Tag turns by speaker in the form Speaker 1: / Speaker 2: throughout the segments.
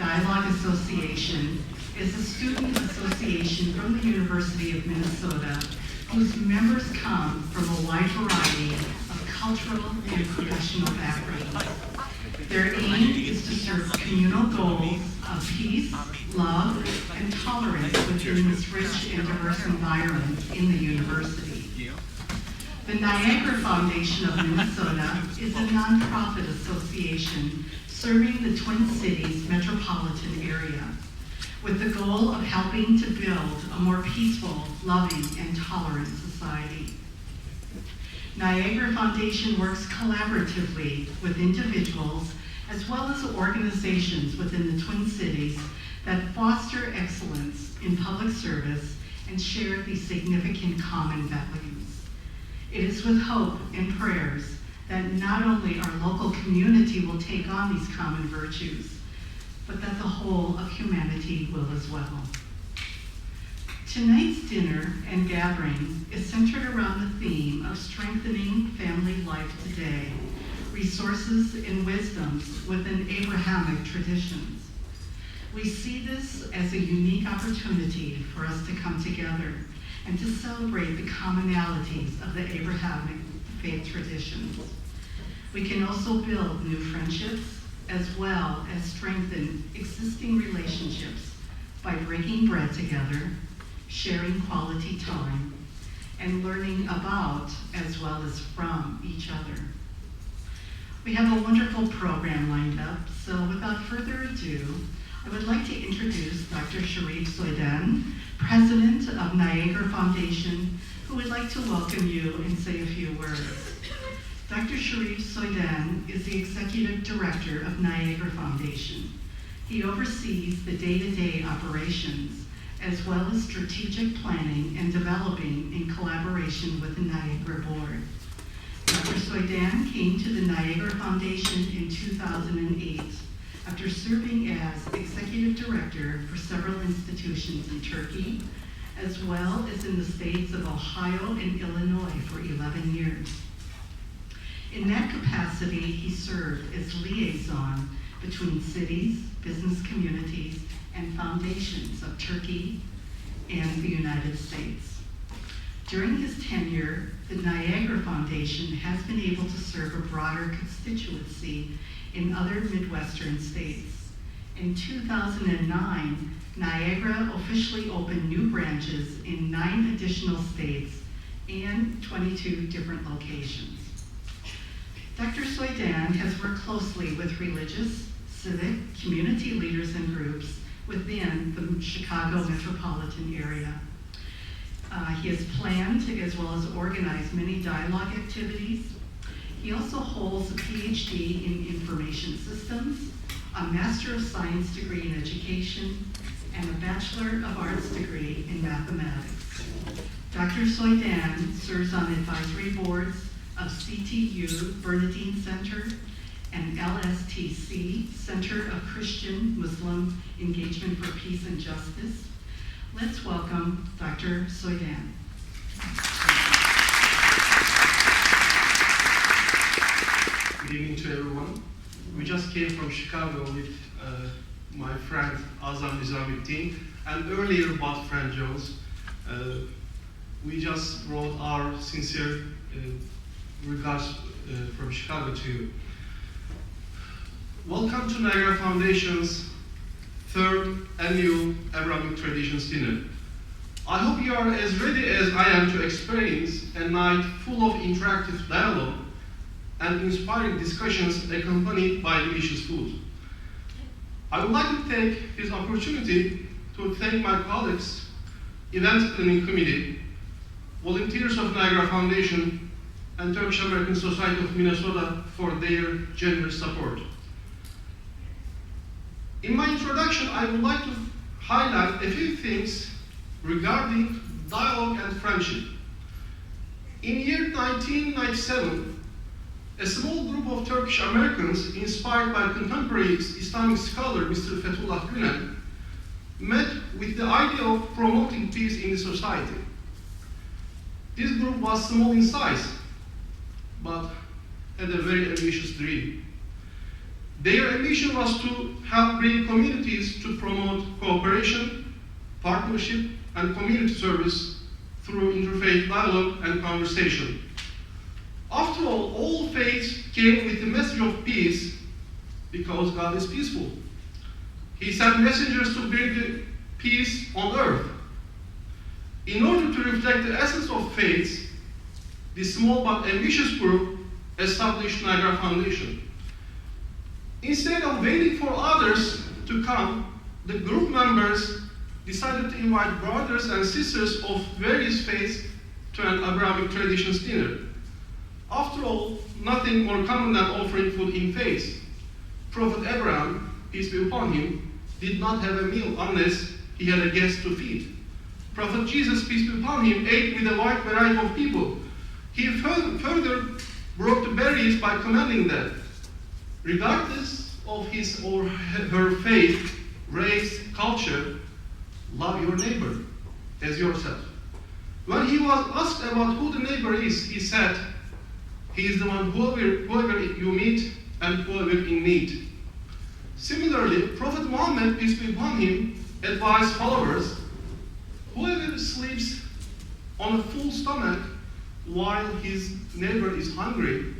Speaker 1: Dialogue Association is a student association from the University of Minnesota whose members come from a wide variety of cultural and professional backgrounds. Their aim is to serve communal goals of peace, love, and tolerance within this rich and diverse environment in the university. The Niagara Foundation of Minnesota is a nonprofit association serving the Twin Cities metropolitan area with the goal of helping to build a more peaceful, loving, and tolerant society. Niagara Foundation works collaboratively with individuals as well as organizations within the Twin Cities that foster excellence in public service and share these significant common values. It is with hope and prayers that not only our local community will take on these common virtues, but that the whole of humanity will as well. Tonight's dinner and gathering is centered around the theme of strengthening family life today, resources and wisdoms within Abrahamic traditions. We see this as a unique opportunity for us to come together and to celebrate the commonalities of the Abrahamic faith traditions. We can also build new friendships as well as strengthen existing relationships by breaking bread together, sharing quality time, and learning about as well as from each other. We have a wonderful program lined up, so without further ado, I would like to introduce Dr. Sherif Soydan, President of Niagara Foundation, who would like to welcome you and say a few words. Dr. Sherif Soydan is the Executive Director of Niagara Foundation. He oversees the day-to-day operations, as well as strategic planning and developing in collaboration with the Niagara Board. Dr. Soydan came to the Niagara Foundation in 2008 after serving as Executive Director for several institutions in Turkey, as well as in the states of Ohio and Illinois for 11 years. In that capacity, he served as liaison between cities, business communities, and foundations of Turkey and the United States. During his tenure, the Niagara Foundation has been able to serve a broader constituency in other Midwestern states. In 2009, Niagara officially opened new branches in 9 additional states and 22 different locations. Dr. Soydan has worked closely with religious, civic, community leaders and groups within the Chicago metropolitan area. He has planned as well as organized many dialogue activities. He also holds a PhD in Information Systems, a Master of Science degree in Education, and a Bachelor of Arts degree in Mathematics. Dr. Soydan serves on advisory boards of CTU Bernadine Center and LSTC, Center of Christian Muslim Engagement for Peace and Justice. Let's welcome Dr. Soydan.
Speaker 2: Good evening to everyone. We just came from Chicago with my friend Azam Nizamuddin and earlier bud friend Jones. We just brought our sincere regards from Chicago to you. Welcome to Niagara Foundation's 3rd annual Abrahamic Traditions dinner. I hope you are as ready as I am to experience a night full of interactive dialogue and inspiring discussions accompanied by delicious food. I would like to take this opportunity to thank my colleagues, Event Planning Committee, volunteers of Niagara Foundation, and Turkish American Society of Minnesota for their generous support. In my introduction, I would like to highlight a few things regarding dialogue and friendship. In year 1997, a small group of Turkish Americans, inspired by contemporary Islamic scholar Mr. Fethullah Gülen, met with the idea of promoting peace in the society. This group was small in size, but had a very ambitious dream. Their ambition was to help bring communities to promote cooperation, partnership, and community service through interfaith dialogue and conversation. After all faiths came with the message of peace because God is peaceful. He sent messengers to bring the peace on earth. In order to reflect the essence of faith, this small but ambitious group established Niagara Foundation. Instead of waiting for others to come, the group members decided to invite brothers and sisters of various faiths to an Abrahamic Traditions dinner. After all, nothing more common than offering food in faith. Prophet Abraham, peace be upon him, did not have a meal unless he had a guest to feed. Prophet Jesus, peace be upon him, ate with a wide variety of people. He further broke the barriers by commanding that, regardless of his or her faith, race, culture, love your neighbor as yourself. When he was asked about who the neighbor is, he said, he is the one whoever you meet and whoever in need. Similarly, Prophet Muhammad, peace be upon him, advised followers, whoever sleeps on a full stomach while his neighbor is hungry,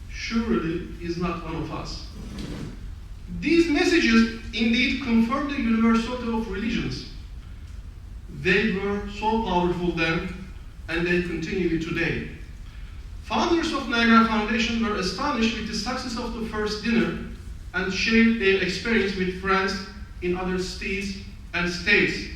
Speaker 2: surely is not one of us. These messages indeed confirm the universality of religions. They were so powerful then, and they continue today. Founders of Niagara Foundation were astonished with the success of the first dinner and shared their experience with friends in other cities and states.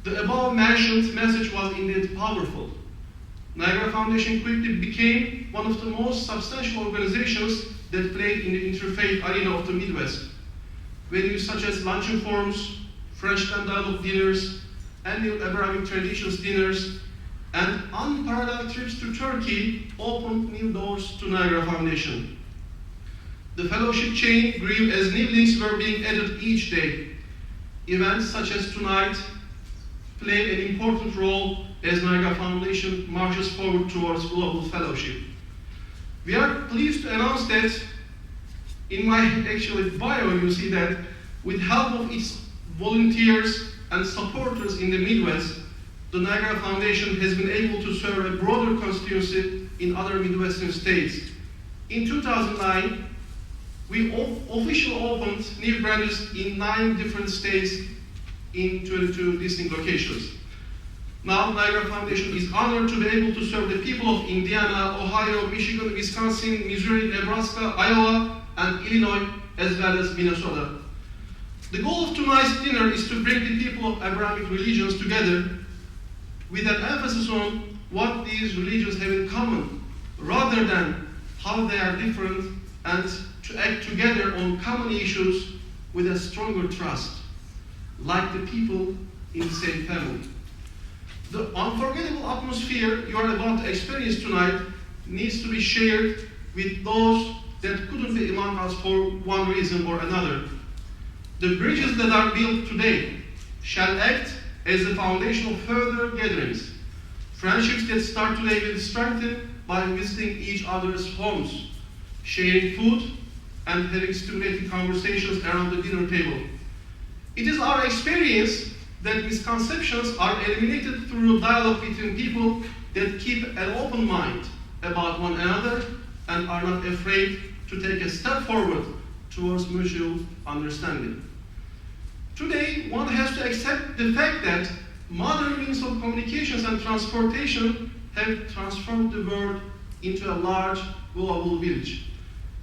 Speaker 2: The above-mentioned message was indeed powerful. Niagara Foundation quickly became one of the most substantial organizations that played in the interfaith arena of the Midwest. Venues such as luncheon forums, French dialogue dinners, annual Abrahamic Traditions dinners, and unparalleled trips to Turkey opened new doors to Niagara Foundation. The fellowship chain grew as new links were being added each day. Events such as tonight play an important role as Niagara Foundation marches forward towards global fellowship. We are pleased to announce that in my bio you see that with help of its volunteers and supporters in the Midwest, the Niagara Foundation has been able to serve a broader constituency in other Midwestern states. In 2009, we officially opened new branches in 9 different states in 22 distinct locations. Now, Niagara Foundation is honored to be able to serve the people of Indiana, Ohio, Michigan, Wisconsin, Missouri, Nebraska, Iowa, and Illinois, as well as Minnesota. The goal of tonight's dinner is to bring the people of Abrahamic religions together with an emphasis on what these religions have in common, rather than how they are different, and to act together on common issues with a stronger trust, like the people in the same family. The unforgettable atmosphere you are about to experience tonight needs to be shared with those that couldn't be among us for one reason or another. The bridges that are built today shall act as the foundation of further gatherings. Friendships that start today will strengthen by visiting each other's homes, sharing food, and having stimulating conversations around the dinner table. It is our experience that misconceptions are eliminated through dialogue between people that keep an open mind about one another and are not afraid to take a step forward towards mutual understanding. Today, one has to accept the fact that modern means of communications and transportation have transformed the world into a large global village.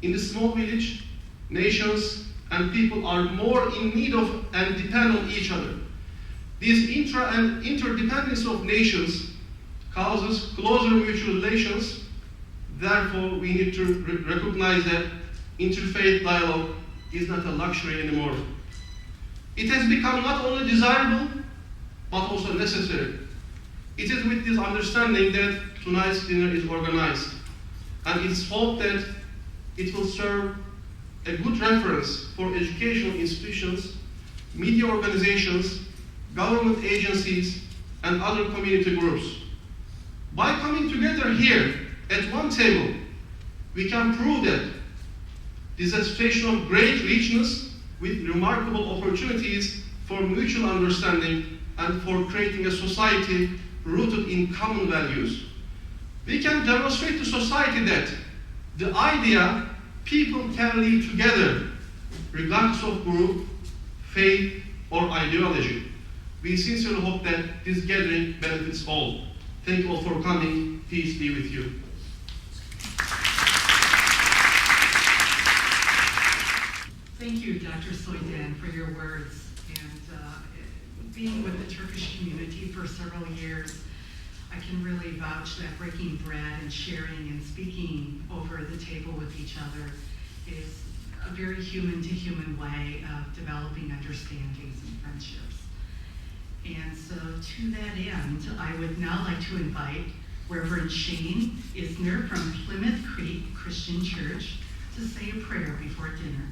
Speaker 2: In the small village, nations and people are more in need of and depend on each other. This intra and interdependence of nations causes closer mutual relations. Therefore, we need to recognize that interfaith dialogue is not a luxury anymore. It has become not only desirable, but also necessary. It is with this understanding that tonight's dinner is organized, and it's hoped that it will serve a good reference for educational institutions, media organizations, government agencies, and other community groups. By coming together here at one table, we can prove that This is a situation of great richness with remarkable opportunities for mutual understanding and for creating a society rooted in common values. We can demonstrate to society that the idea people can live together regardless of group, faith, or ideology. We sincerely hope that this gathering benefits all. Thank you all for coming. Peace be with you.
Speaker 1: Thank you, Dr. Soydan, for your words. And being with the Turkish community for several years, I can really vouch that breaking bread and sharing and speaking over the table with each other is a very human-to-human way of developing understandings and friendships. And so to that end, I would now like to invite Reverend Shane Isner from Plymouth Creek Christian Church to say a prayer before dinner.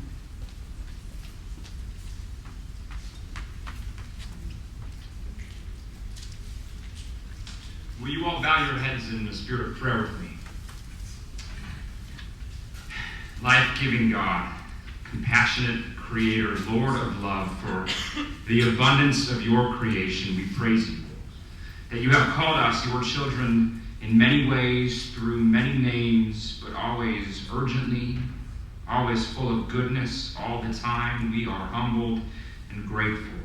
Speaker 3: Will you all bow your heads in the spirit of prayer with me? Life-giving God, compassionate Creator, Lord of love, for the abundance of your creation, we praise you. That you have called us, your children, in many ways, through many names, but always urgently, always full of goodness all the time. We are humbled and grateful.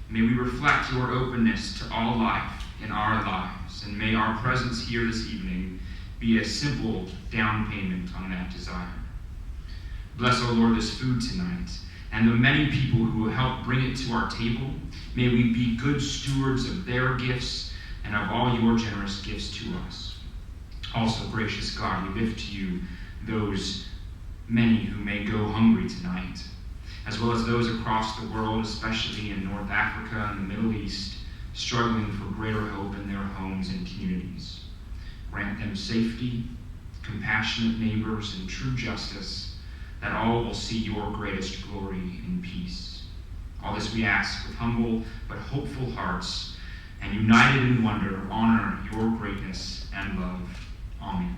Speaker 3: May we reflect your openness to all life in our lives, and may our presence here this evening be a simple down payment on that desire. Bless, O Lord, this food tonight, and the many people who will help bring it to our table. May we be good stewards of their gifts and of all your generous gifts to us. Also, gracious God, we lift to you those many who may go hungry tonight, as well as those across the world, especially in North Africa and the Middle East, struggling for greater hope in their homes and communities. Grant them safety, compassionate neighbors, and true justice, that all will see your greatest glory in peace. All this we ask with humble but hopeful hearts, and united in wonder, honor your greatness and love. Amen.